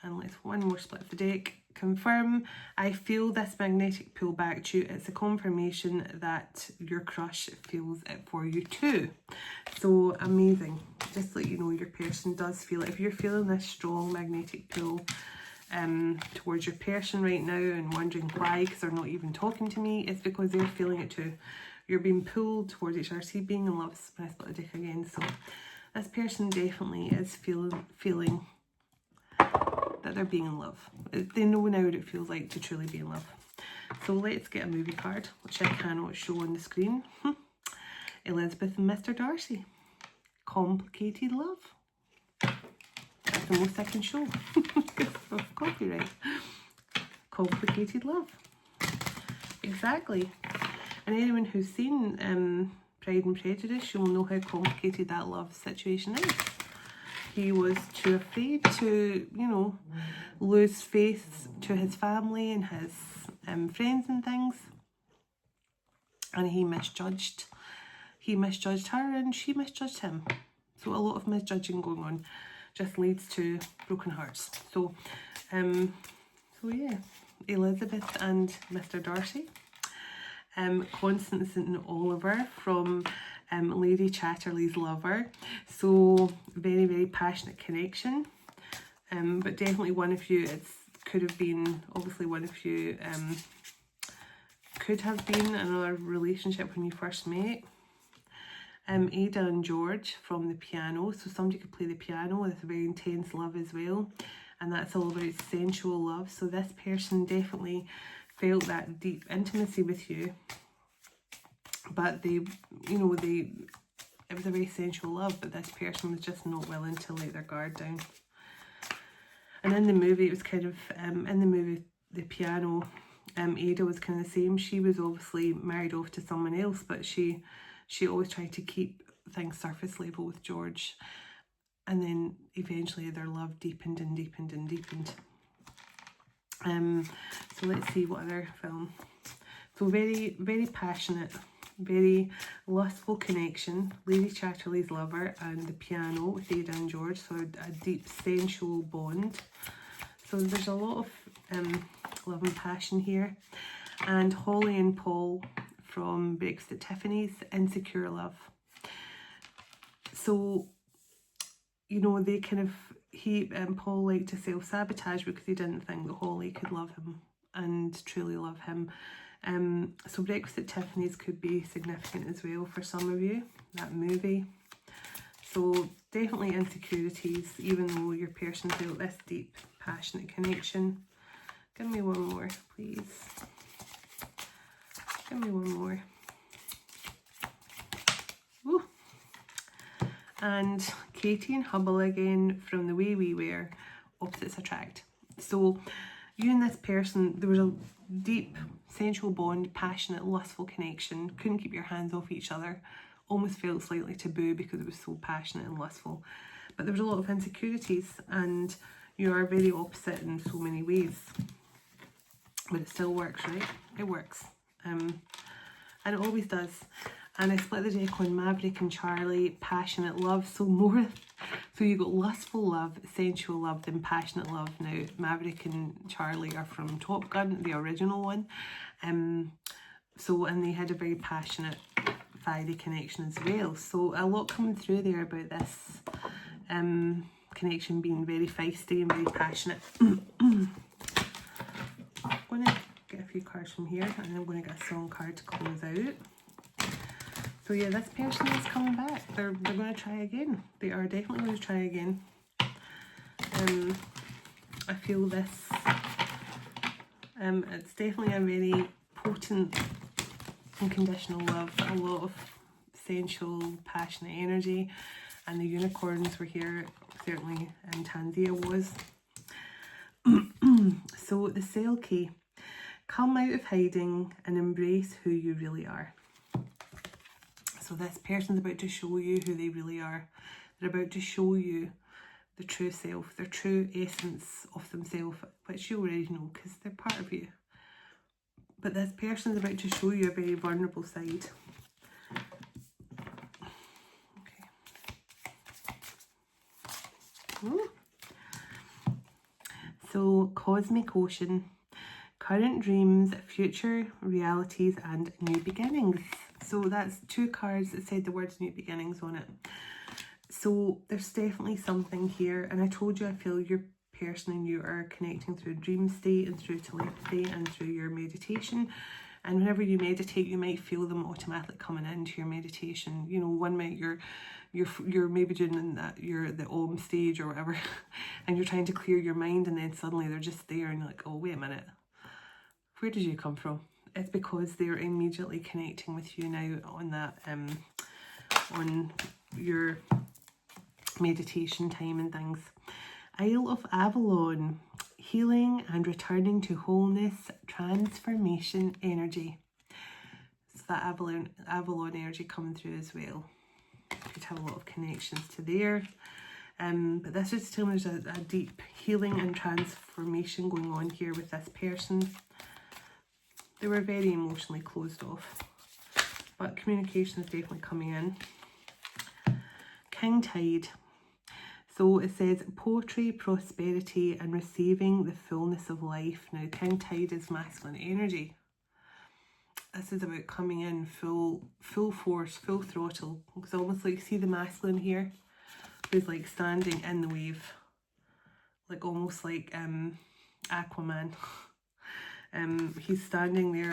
And let's one more split of the deck. Confirm, I feel this magnetic pull back to you. It's a confirmation that your crush feels it for you too. So amazing. Just to let you know, your person does feel it. If you're feeling this strong magnetic pull towards your person right now and wondering why, because they're not even talking to me, it's because they're feeling it too. You're being pulled towards each other. See, being in love, when I split the deck again. So this person definitely is feeling that they're being in love. They know now what it feels like to truly be in love. So let's get a movie card, which I cannot show on the screen. Elizabeth and Mr. Darcy. Complicated love. That's the most I can show. Copyright. Complicated love. Exactly. And anyone who's seen Pride and Prejudice, you'll know how complicated that love situation is. He was too afraid to, you know, lose faith to his family and his friends and things. And he misjudged her and she misjudged him. So a lot of misjudging going on just leads to broken hearts. So yeah, Elizabeth and Mr. Darcy. Constance and Oliver from Lady Chatterley's Lover. So very, very passionate connection. But definitely one of you, could have been, obviously one of you could have been in another relationship when you first met. Ada and George from the piano. So somebody could play the piano with a very intense love as well. And that's all about sensual love. So this person definitely felt that deep intimacy with you, but it was a very sensual love, but this person was just not willing to let their guard down. And in the movie, it was kind of, in the movie, the piano, Ada was kind of the same. She was obviously married off to someone else, but she always tried to keep things surface level with George. And then eventually their love deepened and deepened and deepened. So let's see what other film. So very, very passionate, very lustful connection. Lady Chatterley's Lover and the piano with Ada and George. So a deep sensual bond. So there's a lot of love and passion here. And Holly and Paul from Breakfast at Tiffany's, Insecure Love. So, you know, they kind of, Paul liked to self-sabotage because he didn't think that Holly could love him and truly love him. So Breakfast at Tiffany's could be significant as well for some of you, that movie. So definitely insecurities, even though your person felt this deep, passionate connection. Give me one more, please. Give me one more. Ooh. And Katie and Hubble again from The Way We Were, Opposites Attract. So you and this person, there was a deep, sensual bond, passionate, lustful connection. Couldn't keep your hands off each other. Almost felt slightly taboo because it was so passionate and lustful. But there was a lot of insecurities, and you are very opposite in so many ways. But it still works, right? It works. And it always does. And I split the deck on Maverick and Charlie, passionate love. So you got lustful love, sensual love, then passionate love. Now, Maverick and Charlie are from Top Gun, the original one. And they had a very passionate, fiery connection as well. So a lot coming through there about this connection being very feisty and very passionate. I'm going to get a few cards from here, and then I'm going to get a song card to close out. So yeah, this person is coming back. They're going to try again. They are definitely going to try again. I feel this. It's definitely a very potent, unconditional love. A lot of sensual, passionate energy, and the unicorns were here. Certainly, Tanzia was. So the Cell key. Come out of hiding and embrace who you really are. So this person's about to show you who they really are. They're about to show you the true self, their true essence of themselves, which you already know because they're part of you. But this person's about to show you a very vulnerable side. Okay. Ooh. So, Cosmic Ocean. Current dreams, future realities, and new beginnings. So that's two cards that said the words new beginnings on it. So there's definitely something here. And I told you, I feel your person and you are connecting through dream state and through telepathy and through your meditation. And whenever you meditate, you might feel them automatically coming into your meditation. You know, one minute you're maybe doing that, you're at the Om stage or whatever, and you're trying to clear your mind, and then suddenly they're just there and you're like, oh, wait a minute. Where did you come from? It's because they're immediately connecting with you now on that, on your meditation time and things. Isle of Avalon, healing and returning to wholeness, transformation energy. So that Avalon energy coming through as well. Could have a lot of connections to there. But this is telling me there's a deep healing and transformation going on here with this person. They were very emotionally closed off, but communication is definitely coming in. King Tide. So it says poetry, prosperity, and receiving the fullness of life. Now, King Tide is masculine energy. This is about coming in full force, full throttle. It's almost like, see the masculine here, who's like standing in the wave, like almost like Aquaman. He's standing there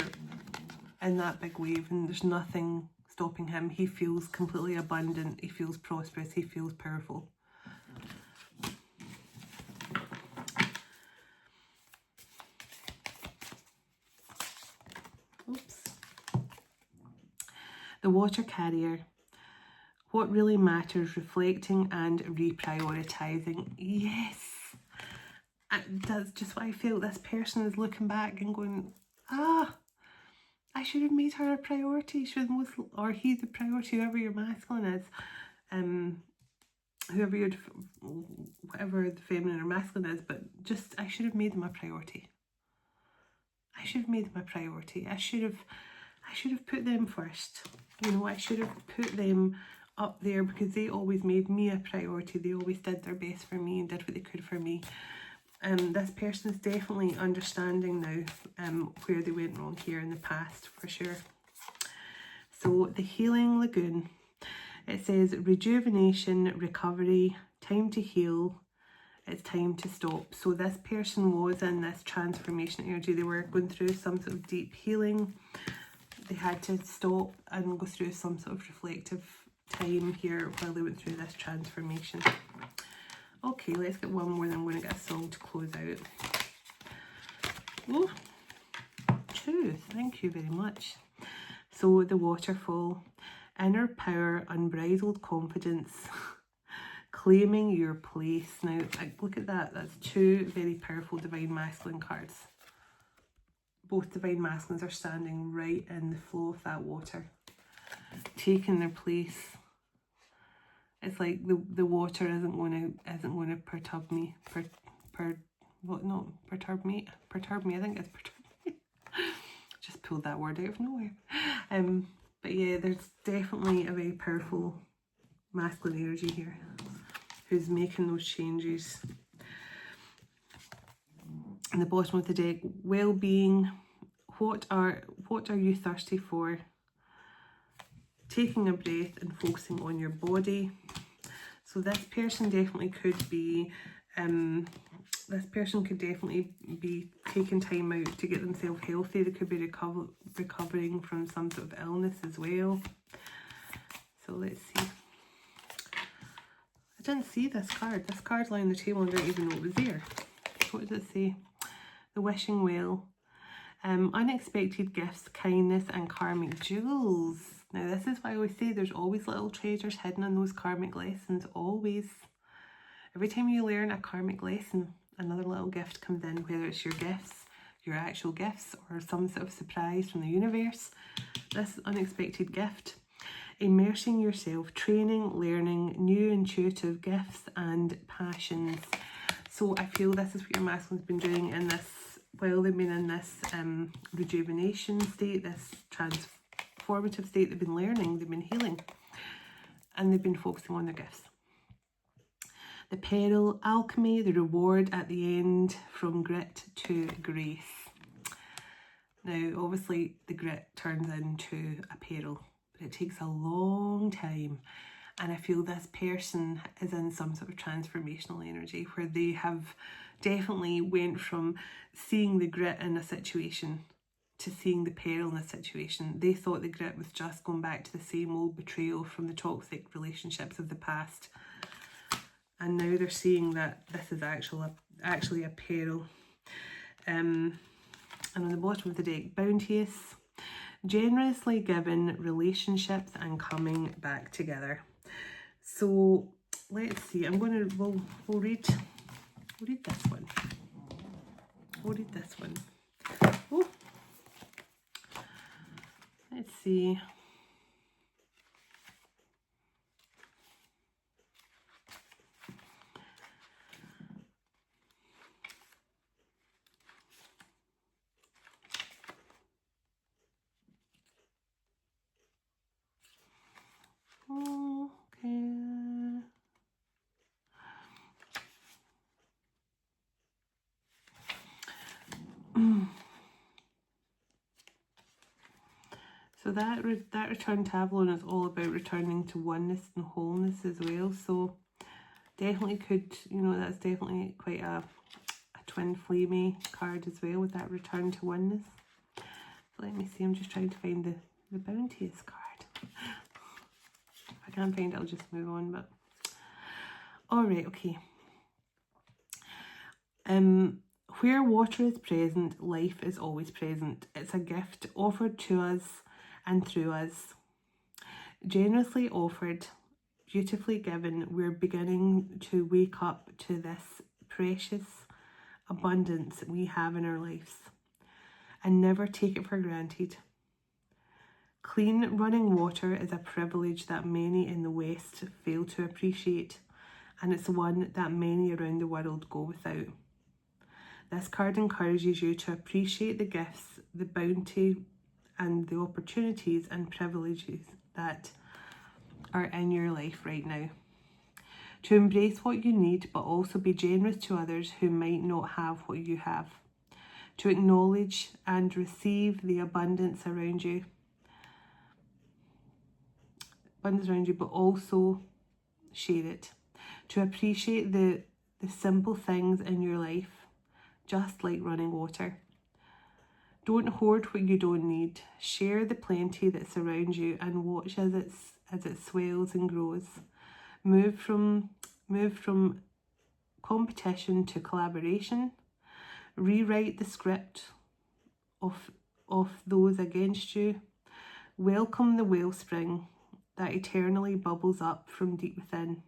in that big wave and there's nothing stopping him. He feels completely abundant, he feels prosperous, he feels powerful. Oops. The Water Carrier. What really matters, reflecting and reprioritizing. Yes. That's just what I feel. This person is looking back and going, I should have made her a priority. Or he the priority, whoever your masculine is. Whatever the feminine or masculine is, but just, I should have made them a priority. I should have made them a priority. I should have put them first. You know, I should have put them up there because they always made me a priority. They always did their best for me and did what they could for me. This person is definitely understanding now where they went wrong here in the past, for sure. So the Healing Lagoon, it says rejuvenation, recovery, time to heal, it's time to stop. So this person was in this transformation energy. They were going through some sort of deep healing. They had to stop and go through some sort of reflective time here while they went through this transformation. Okay, let's get one more, then I'm going to get a song to close out. Oh, Truth, thank you very much. So the Waterfall, inner power, unbridled confidence, claiming your place. Now, look at that. That's two very powerful Divine Masculine cards. Both Divine Masculines are standing right in the flow of that water, taking their place. It's like the water isn't going to perturb me. Perturb me. I think it's perturb me. Just pulled that word out of nowhere. But yeah, there's definitely a very powerful masculine energy here who's making those changes. In the bottom of the deck, well-being. What are you thirsty for? Taking a breath and focusing on your body. So this person definitely could be taking time out to get themselves healthy. They could be recovering from some sort of illness as well. So let's see. I didn't see this card. This card's lying on the table and I didn't even know it was there. What does it say? The Wishing Well. Unexpected gifts, kindness and karmic jewels. Now this is why I always say there's always little treasures hidden in those karmic lessons, always. Every time you learn a karmic lesson, another little gift comes in, whether it's your gifts, your actual gifts, or some sort of surprise from the universe. This unexpected gift. Immersing yourself, training, learning, new intuitive gifts and passions. So I feel this is what your masculine's been doing in this, while they've been in this rejuvenation state, this transformative state. They've been learning, they've been healing, and they've been focusing on their gifts. The peril, alchemy, the reward at the end, from grit to grace. Now, obviously, the grit turns into a peril, but it takes a long time. And I feel this person is in some sort of transformational energy where they have definitely went from seeing the grit in a situation to seeing the peril in a situation. They thought the grit was just going back to the same old betrayal from the toxic relationships of the past. And now they're seeing that this is actually a peril. And on the bottom of the deck, bounteous, generously given, relationships and coming back together. So let's see. We'll read this one. We'll read this one. Oh, let's see. So that return to Avalon is all about returning to oneness and wholeness as well. So definitely could, that's definitely quite a twin flamey card as well with that return to oneness. So let me see, I'm just trying to find the bounteous card. If I can't find it, I'll just move on, but alright, okay. Where water is present, life is always present. It's a gift offered to us and through us. Generously offered, beautifully given, we're beginning to wake up to this precious abundance we have in our lives and never take it for granted. Clean running water is a privilege that many in the West fail to appreciate, and it's one that many around the world go without. This card encourages you to appreciate the gifts, the bounty, and the opportunities and privileges that are in your life right now. To embrace what you need, but also be generous to others who might not have what you have. To acknowledge and receive the abundance around you. abundance around you, but also share it. To appreciate the simple things in your life, just like running water. Don't hoard what you don't need. Share the plenty that's around you and watch as it swells and grows. Move from competition to collaboration. Rewrite the script of those against you. Welcome the wellspring that eternally bubbles up from deep within.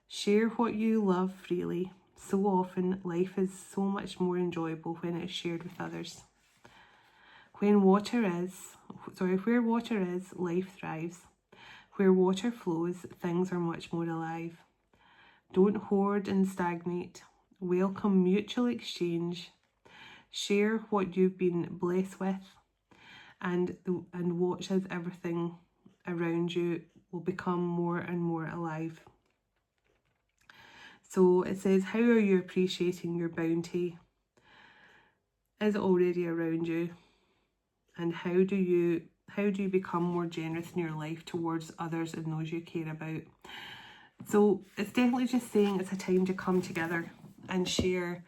Share what you love freely. So often, life is so much more enjoyable when it's shared with others. Where water is, life thrives. Where water flows, things are much more alive. Don't hoard and stagnate. Welcome mutual exchange. Share what you've been blessed with, and watch as everything around you will become more and more alive. So it says, how are you appreciating your bounty? Is it already around you? And how do you become more generous in your life towards others and those you care about? So it's definitely just saying it's a time to come together and share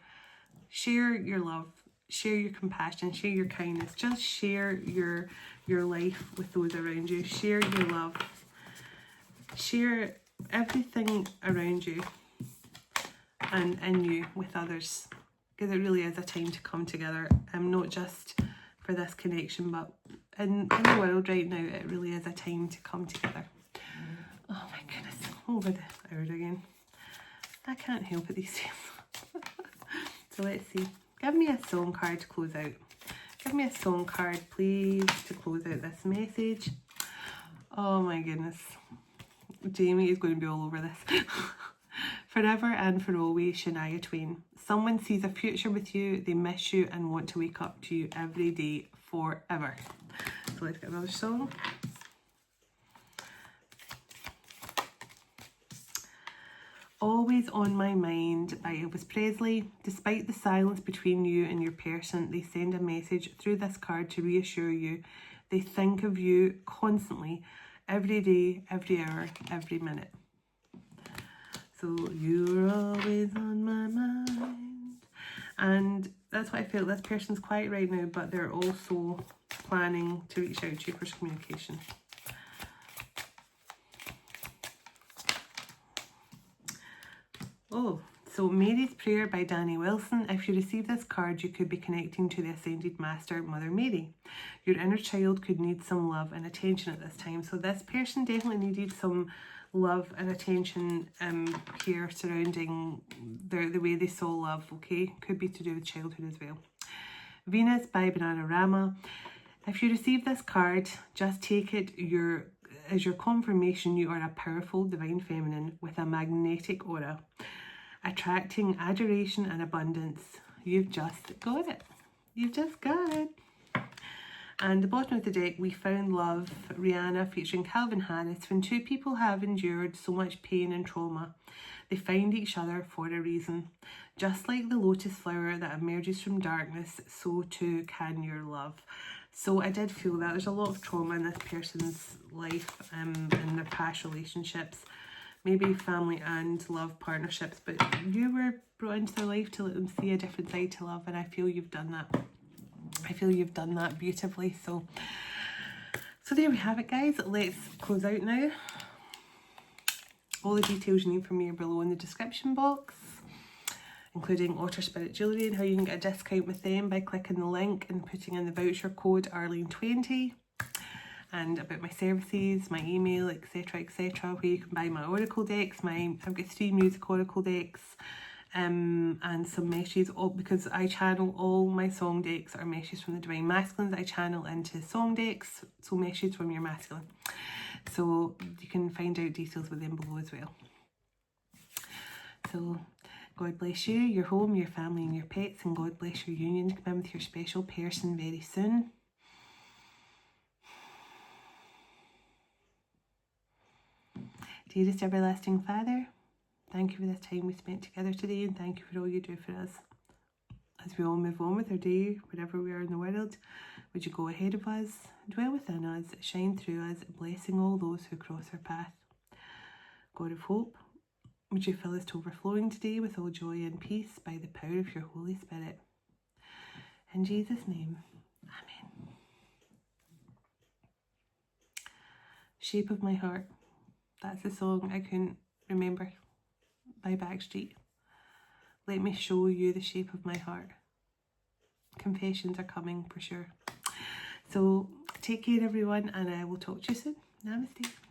your love, share your compassion, share your kindness. Just share your life with those around you. Share your love. Share everything around you and in you with others, because it really is a time to come together, not just for this connection, but in the world right now, it really is a time to come together. Oh my goodness, over the hour again. I can't help it these days. So let's see. Give me a song card to close out. Give me a song card, please, to close out this message. Oh my goodness. Jamie is going to be all over this. Forever and for always, Shania Twain. Someone sees a future with you, they miss you and want to wake up to you every day forever. So let's get another song. Always on My Mind by Elvis Presley. Despite the silence between you and your person, they send a message through this card to reassure you. They think of you constantly, every day, every hour, every minute. So you're always on my mind. And that's what I feel. This person's quiet right now, but they're also planning to reach out to you for communication. Oh, so Mary's Prayer by Danny Wilson. If you receive this card, you could be connecting to the Ascended Master, Mother Mary. Your inner child could need some love and attention at this time. So this person definitely needed some love and attention here surrounding the way they saw love, okay? Could be to do with childhood as well. Venus by Bananarama. If you receive this card, just take it as your confirmation you are a powerful divine feminine with a magnetic aura, attracting adoration and abundance. You've just got it. You've just got it. And the bottom of the deck, We Found Love, Rihanna featuring Calvin Harris. When two people have endured so much pain and trauma, they find each other for a reason. Just like the lotus flower that emerges from darkness, so too can your love. So I did feel that there's a lot of trauma in this person's life, in their past relationships, maybe family and love partnerships, but you were brought into their life to let them see a different side to love, and I feel you've done that. I feel you've done that beautifully. So there we have it, guys. Let's close out now. All the details you need from me are below in the description box, including Otter Spirit Jewellery and how you can get a discount with them by clicking the link and putting in the voucher code Arlene20, and about my services, my email, etc, where you can buy my oracle decks. I've got 3 music oracle decks, and some meshes, all because I channel all my song decks are meshes from the Divine Masculines. I channel into song decks, so meshes from your masculine. So you can find out details with them below as well. So God bless you, your home, your family and your pets, and God bless your union to come in with your special person very soon. Dearest everlasting Father, thank you for this time we spent together today, and thank you for all you do for us. As we all move on with our day, wherever we are in the world, Would you go ahead of us, dwell within us, shine through us, blessing all those who cross our path? God of hope, would you fill us to overflowing today with all joy and peace by the power of your Holy Spirit? In Jesus' name, amen. Shape of My Heart. That's the song I couldn't remember by Backstreet. Let me show you the shape of my heart. Confessions are coming for sure. So take care everyone, and I will talk to you soon. Namaste.